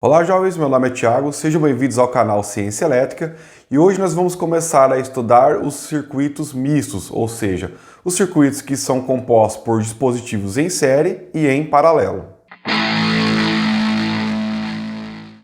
Olá jovens, meu nome é Thiago, sejam bem-vindos ao canal Ciência Elétrica e hoje nós vamos começar a estudar os circuitos mistos, ou seja, os circuitos que são compostos por dispositivos em série e em paralelo.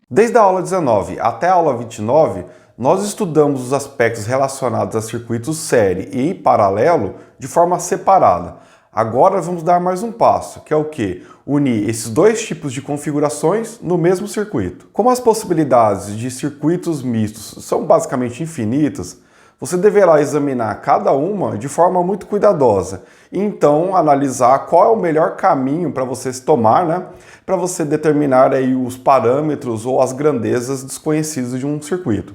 Desde a aula 19 até a aula 29, nós estudamos os aspectos relacionados a circuitos série e em paralelo de forma separada. Agora vamos dar mais um passo, que é o quê? Unir esses dois tipos de configurações no mesmo circuito. Como as possibilidades de circuitos mistos são basicamente infinitas, você deverá examinar cada uma de forma muito cuidadosa e então analisar qual é o melhor caminho para você se tomar, para você determinar aí os parâmetros ou as grandezas desconhecidas de um circuito.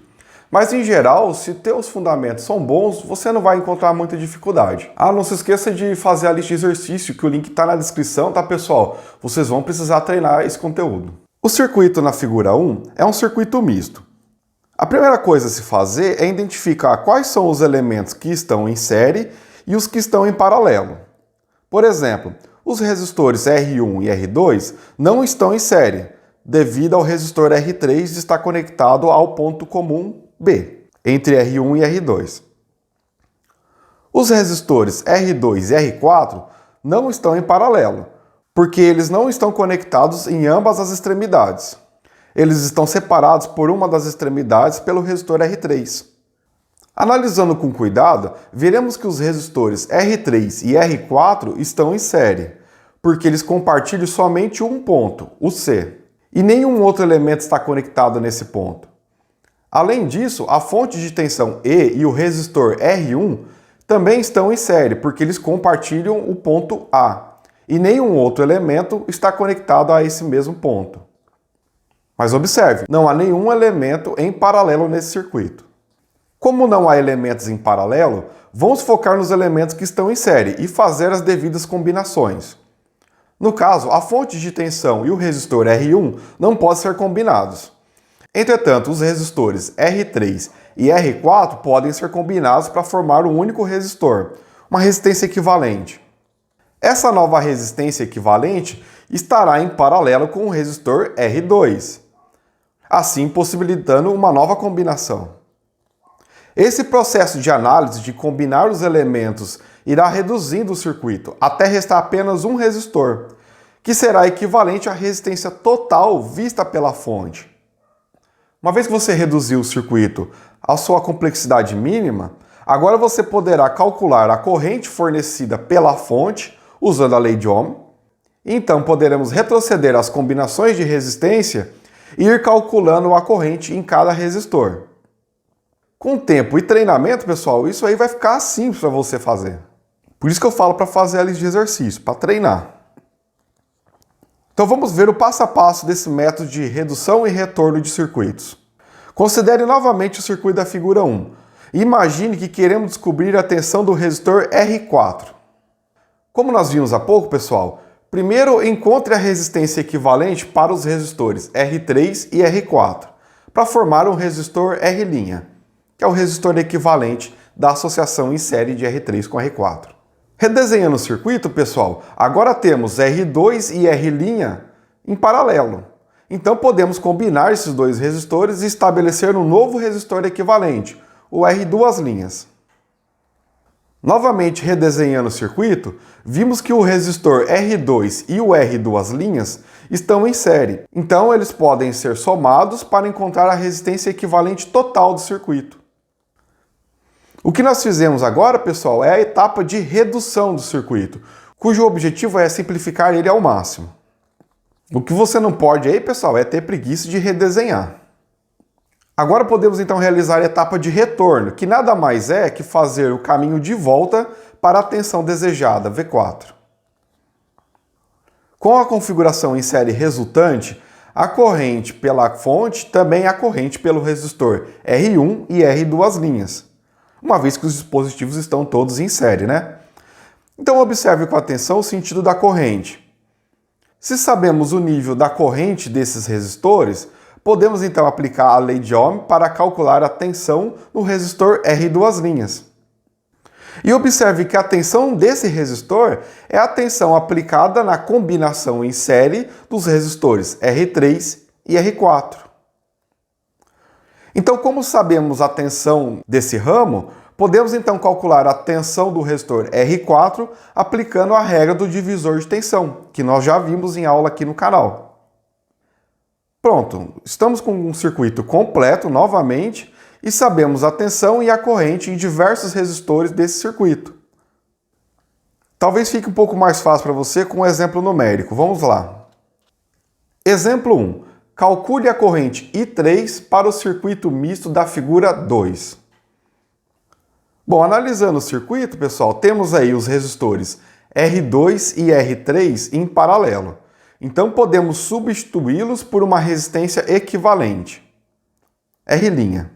Mas em geral, se teus fundamentos são bons, você não vai encontrar muita dificuldade. Não se esqueça de fazer a lista de exercício, que o link está na descrição, tá pessoal? Vocês vão precisar treinar esse conteúdo. O circuito na figura 1 é um circuito misto. A primeira coisa a se fazer é identificar quais são os elementos que estão em série e os que estão em paralelo. Por exemplo, os resistores R1 e R2 não estão em série, devido ao resistor R3 estar conectado ao ponto comum B, entre R1 e R2. Os resistores R2 e R4 não estão em paralelo, porque eles não estão conectados em ambas as extremidades. Eles estão separados por uma das extremidades pelo resistor R3. Analisando com cuidado, veremos que os resistores R3 e R4 estão em série, porque eles compartilham somente um ponto, o C, e nenhum outro elemento está conectado nesse ponto. Além disso, a fonte de tensão E e o resistor R1 também estão em série, porque eles compartilham o ponto A, e nenhum outro elemento está conectado a esse mesmo ponto. Mas observe, não há nenhum elemento em paralelo nesse circuito. Como não há elementos em paralelo, vamos focar nos elementos que estão em série e fazer as devidas combinações. No caso, a fonte de tensão e o resistor R1 não podem ser combinados. Entretanto, os resistores R3 e R4 podem ser combinados para formar um único resistor, uma resistência equivalente. Essa nova resistência equivalente estará em paralelo com o resistor R2, assim possibilitando uma nova combinação. Esse processo de análise de combinar os elementos irá reduzindo o circuito até restar apenas um resistor, que será equivalente à resistência total vista pela fonte. Uma vez que você reduziu o circuito à sua complexidade mínima, agora você poderá calcular a corrente fornecida pela fonte usando a lei de Ohm. Então poderemos retroceder às combinações de resistência e ir calculando a corrente em cada resistor. Com tempo e treinamento, pessoal, isso aí vai ficar simples para você fazer. Por isso que eu falo para fazer a lista de exercício, para treinar. Então vamos ver o passo a passo desse método de redução e retorno de circuitos. Considere novamente o circuito da figura 1. Imagine que queremos descobrir a tensão do resistor R4. Como nós vimos há pouco, pessoal, primeiro encontre a resistência equivalente para os resistores R3 e R4, para formar um resistor R', que é o resistor equivalente da associação em série de R3 com R4. Redesenhando o circuito, pessoal, agora temos R2 e R' em paralelo. Então podemos combinar esses dois resistores e estabelecer um novo resistor equivalente, o R2'. Novamente redesenhando o circuito, vimos que o resistor R2 e o R2' estão em série. Então eles podem ser somados para encontrar a resistência equivalente total do circuito. O que nós fizemos agora, pessoal, é a etapa de redução do circuito, cujo objetivo é simplificar ele ao máximo. O que você não pode aí, pessoal, é ter preguiça de redesenhar. Agora podemos então realizar a etapa de retorno, que nada mais é que fazer o caminho de volta para a tensão desejada, V4. Com a configuração em série resultante, a corrente pela fonte também é a corrente pelo resistor R1 e R2'. Uma vez que os dispositivos estão todos em série, Então observe com atenção o sentido da corrente. Se sabemos o nível da corrente desses resistores, podemos então aplicar a lei de Ohm para calcular a tensão no resistor R2'. E observe que a tensão desse resistor é a tensão aplicada na combinação em série dos resistores R3 e R4. Então, como sabemos a tensão desse ramo, podemos então calcular a tensão do resistor R4 aplicando a regra do divisor de tensão, que nós já vimos em aula aqui no canal. Pronto, estamos com um circuito completo novamente e sabemos a tensão e a corrente em diversos resistores desse circuito. Talvez fique um pouco mais fácil para você com um exemplo numérico. Vamos lá. Exemplo 1. Calcule a corrente I3 para o circuito misto da figura 2. Bom, analisando o circuito, pessoal, temos aí os resistores R2 e R3 em paralelo. Então podemos substituí-los por uma resistência equivalente. R'.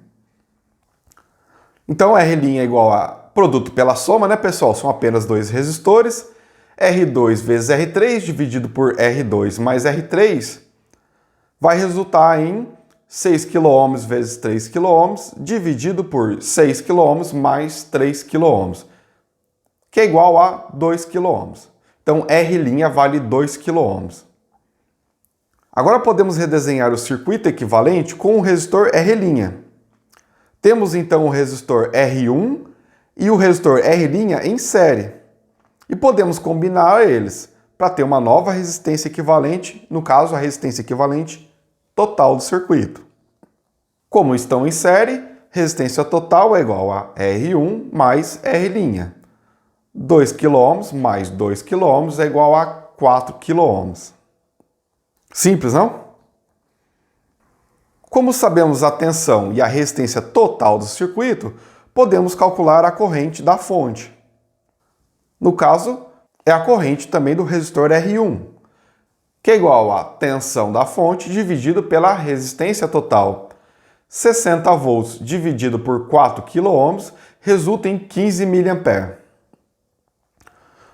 Então R' é igual a produto pela soma, né, pessoal? São apenas dois resistores. R2 vezes R3 dividido por R2 mais R3 vai resultar em 6 kΩ vezes 3 kΩ dividido por 6 kΩ mais 3 kΩ, que é igual a 2 kΩ. Então R' vale 2 kΩ. Agora podemos redesenhar o circuito equivalente com o resistor R'. Temos então o resistor R1 e o resistor R' em série. E podemos combinar eles para ter uma nova resistência equivalente, no caso a resistência equivalente total do circuito. Como estão em série, resistência total é igual a R1 mais R'. 2 kΩ mais 2 kΩ é igual a 4 kΩ. Simples, não? Como sabemos a tensão e a resistência total do circuito, podemos calcular a corrente da fonte. No caso, é a corrente também do resistor R1, que é igual a tensão da fonte dividido pela resistência total. 60 volts dividido por 4 kΩ resulta em 15 mA.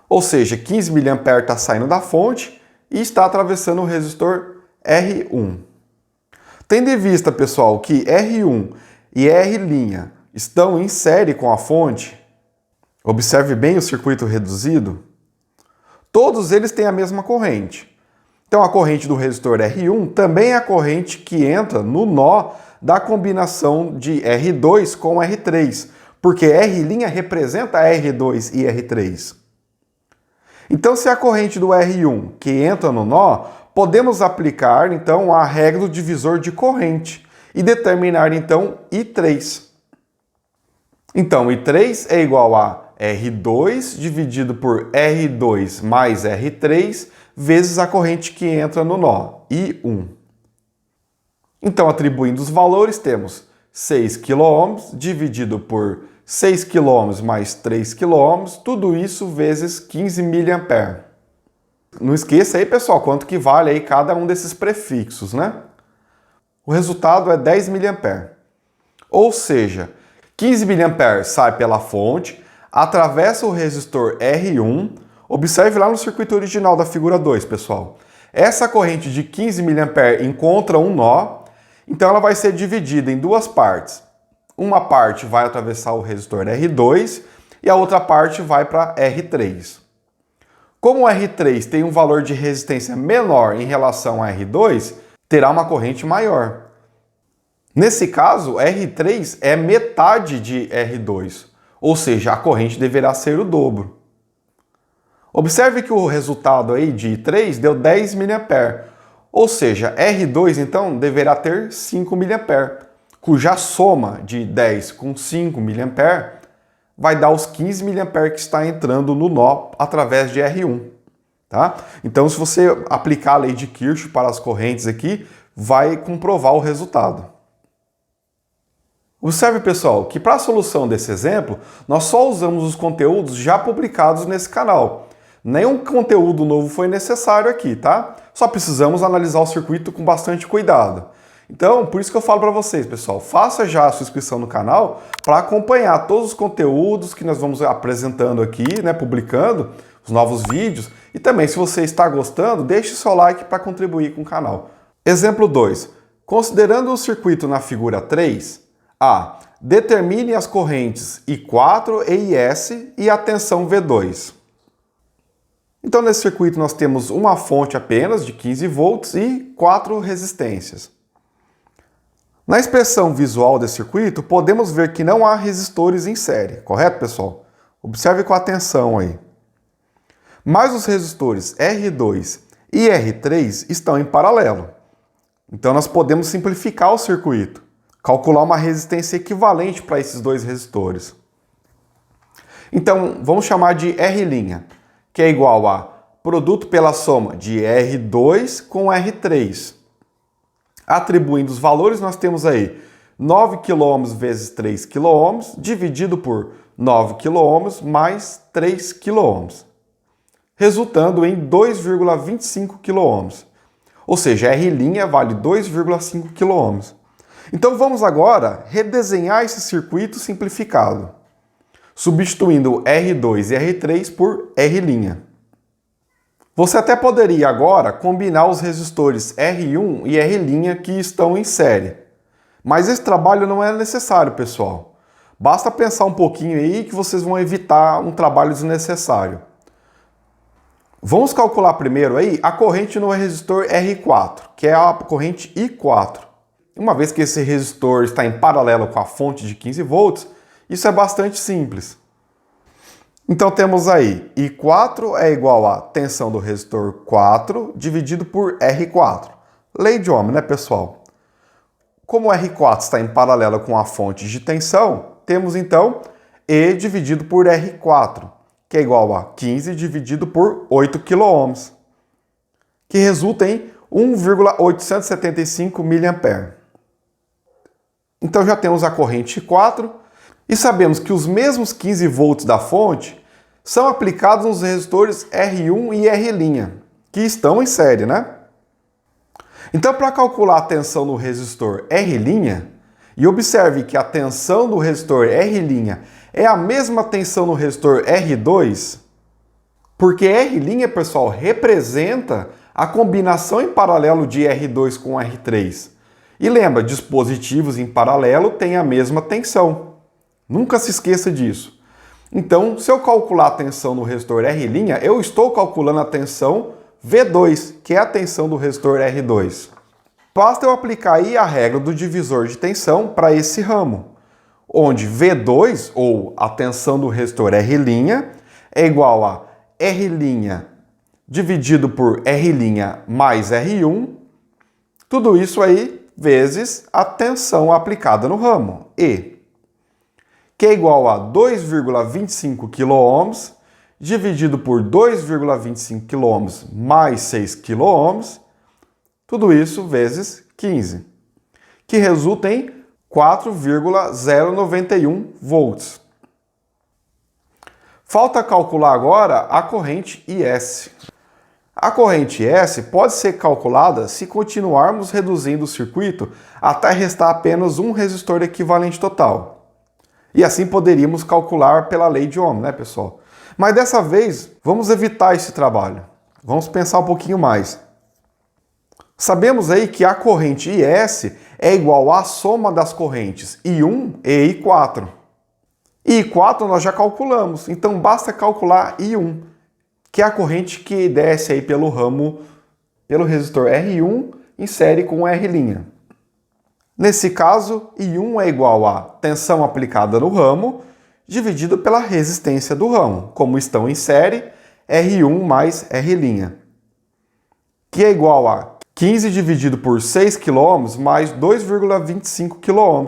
Ou seja, 15 mA está saindo da fonte e está atravessando o resistor R1. Tendo em vista, pessoal, que R1 e R' estão em série com a fonte, observe bem o circuito reduzido, todos eles têm a mesma corrente. Então a corrente do resistor R1 também é a corrente que entra no nó da combinação de R2 com R3, porque R' representa R2 e R3. Então se a corrente do R1 que entra no nó, podemos aplicar então a regra do divisor de corrente e determinar então I3. Então I3 é igual a R2 dividido por R2 mais R3 vezes a corrente que entra no nó, I1. Então, atribuindo os valores, temos 6 kΩ dividido por 6 kΩ mais 3 kΩ, tudo isso vezes 15 mA. Não esqueça aí, pessoal, quanto que vale aí cada um desses prefixos, né? O resultado é 10 mA. Ou seja, 15 mA sai pela fonte, atravessa o resistor R1. Observe lá no circuito original da figura 2, pessoal. Essa corrente de 15 mA encontra um nó, então ela vai ser dividida em duas partes. Uma parte vai atravessar o resistor R2 e a outra parte vai para R3. Como o R3 tem um valor de resistência menor em relação a R2, terá uma corrente maior. Nesse caso, R3 é metade de R2, ou seja, a corrente deverá ser o dobro. Observe que o resultado aí de I3 deu 10 mA, ou seja, R2 então deverá ter 5 mA, cuja soma de 10 com 5 mA vai dar os 15 mA que está entrando no nó através de R1. Tá? Então, se você aplicar a lei de Kirchhoff para as correntes aqui, vai comprovar o resultado. Observe, pessoal, que para a solução desse exemplo, nós só usamos os conteúdos já publicados nesse canal. Nenhum conteúdo novo foi necessário aqui, tá? Só precisamos analisar o circuito com bastante cuidado. Então, por isso que eu falo para vocês, pessoal, faça já a sua inscrição no canal para acompanhar todos os conteúdos que nós vamos apresentando aqui, né, publicando os novos vídeos. E também, se você está gostando, deixe seu like para contribuir com o canal. Exemplo 2. Considerando o circuito na figura 3, A. Determine as correntes I4 e IS e a tensão V2. Então, nesse circuito, nós temos uma fonte apenas de 15 volts e 4 resistências. Na inspeção visual desse circuito, podemos ver que não há resistores em série, correto, pessoal? Observe com atenção aí. Mas os resistores R2 e R3 estão em paralelo. Então, nós podemos simplificar o circuito, calcular uma resistência equivalente para esses dois resistores. Então, vamos chamar de R', que é igual a produto pela soma de R2 com R3. Atribuindo os valores, nós temos aí 9 kΩ vezes 3 kΩ, dividido por 9 kΩ mais 3 kΩ, resultando em 2,25 kΩ. Ou seja, R' vale 2,5 kΩ. Então vamos agora redesenhar esse circuito simplificado, substituindo R2 e R3 por R'. Você até poderia agora combinar os resistores R1 e R' que estão em série. Mas esse trabalho não é necessário, pessoal. Basta pensar um pouquinho aí que vocês vão evitar um trabalho desnecessário. Vamos calcular primeiro aí a corrente no resistor R4, que é a corrente I4. Uma vez que esse resistor está em paralelo com a fonte de 15 volts, isso é bastante simples. Então temos aí, I4 é igual a tensão do resistor 4 dividido por R4. Lei de Ohm, né, pessoal? Como o R4 está em paralelo com a fonte de tensão, temos então E dividido por R4, que é igual a 15 dividido por 8 kΩ, que resulta em 1,875 mA. Então já temos a corrente I4 e sabemos que os mesmos 15 volts da fonte são aplicados nos resistores R1 e R', que estão em série, né? Então, para calcular a tensão no resistor R', e observe que a tensão do resistor R' é a mesma tensão no resistor R2, porque R', pessoal, representa a combinação em paralelo de R2 com R3. E lembra, dispositivos em paralelo têm a mesma tensão. Nunca se esqueça disso. Então, se eu calcular a tensão no resistor R', eu estou calculando a tensão V2, que é a tensão do resistor R2. Basta eu aplicar aí a regra do divisor de tensão para esse ramo, onde V2, ou a tensão do resistor R' é igual a R' dividido por R' mais R1, tudo isso aí vezes a tensão aplicada no ramo, E, que é igual a 2,25 kΩ dividido por 2,25 kΩ mais 6 kΩ, tudo isso vezes 15, que resulta em 4,091 volts. Falta calcular agora a corrente IS. A corrente IS pode ser calculada se continuarmos reduzindo o circuito até restar apenas um resistor equivalente total. E assim poderíamos calcular pela lei de Ohm, né, pessoal? Mas dessa vez, vamos evitar esse trabalho. Vamos pensar um pouquinho mais. Sabemos aí que a corrente IS é igual à soma das correntes I1 e I4. I4 nós já calculamos, então basta calcular I1, que é a corrente que desce aí pelo ramo, pelo resistor R1 em série com R'. Nesse caso, I1 é igual à tensão aplicada no ramo dividido pela resistência do ramo, como estão em série, R1 mais R', que é igual a 15 dividido por 6 kΩ mais 2,25 kΩ,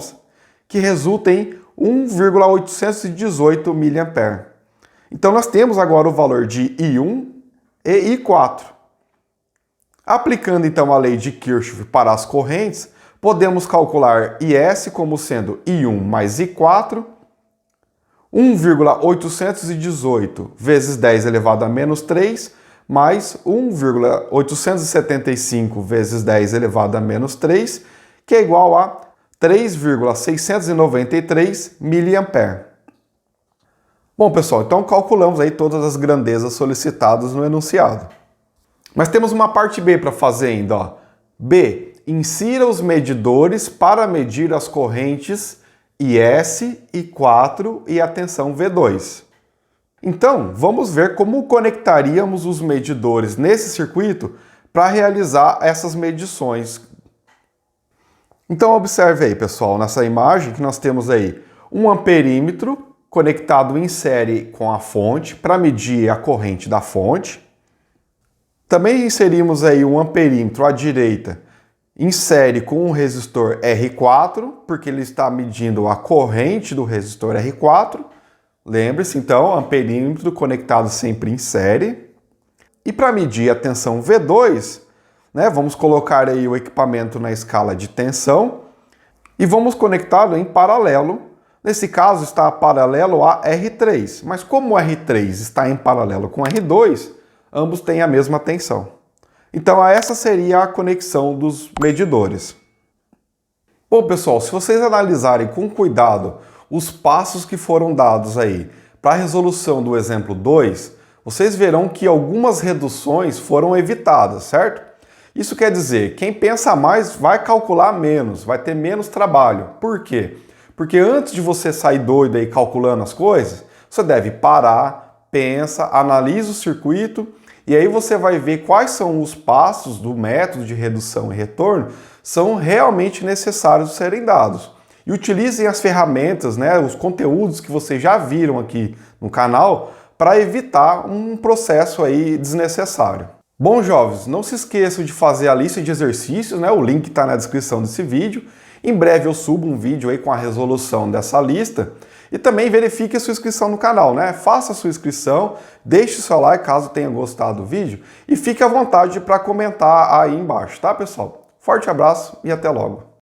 que resulta em 1,818 mA. Então nós temos agora o valor de I1 e I4. Aplicando então a lei de Kirchhoff para as correntes, podemos calcular IS como sendo I1 mais I4, 1,818 vezes 10 elevado a menos 3, mais 1,875 vezes 10 elevado a menos 3, que é igual a 3,693 mA. Bom, pessoal, então calculamos aí todas as grandezas solicitadas no enunciado. Mas temos uma parte B para fazer ainda, ó. B. Insira os medidores para medir as correntes IS, I4 e a tensão V2. Então, vamos ver como conectaríamos os medidores nesse circuito para realizar essas medições. Então, observe aí, pessoal, nessa imagem que nós temos aí um amperímetro conectado em série com a fonte para medir a corrente da fonte. Também inserimos aí um amperímetro à direita em série com um resistor R4, porque ele está medindo a corrente do resistor R4. Lembre-se, então, amperímetro conectado sempre em série. E para medir a tensão V2, vamos colocar aí o equipamento na escala de tensão e vamos conectá-lo em paralelo. Nesse caso está paralelo a R3, mas como o R3 está em paralelo com R2, ambos têm a mesma tensão. Então essa seria a conexão dos medidores. Bom, pessoal, se vocês analisarem com cuidado os passos que foram dados aí para a resolução do exemplo 2, vocês verão que algumas reduções foram evitadas, certo? Isso quer dizer, quem pensa mais vai calcular menos, vai ter menos trabalho. Por quê? Porque antes de você sair doido aí calculando as coisas, você deve parar, pensa, analisa o circuito e aí você vai ver quais são os passos do método de redução e retorno são realmente necessários serem dados. E utilizem as ferramentas, os conteúdos que vocês já viram aqui no canal para evitar um processo aí desnecessário. Bom, jovens, não se esqueçam de fazer a lista de exercícios, o link está na descrição desse vídeo. Em breve eu subo um vídeo aí com a resolução dessa lista. E também verifique a sua inscrição no canal, Faça a sua inscrição, deixe o seu like caso tenha gostado do vídeo e fique à vontade para comentar aí embaixo, tá, pessoal? Forte abraço e até logo!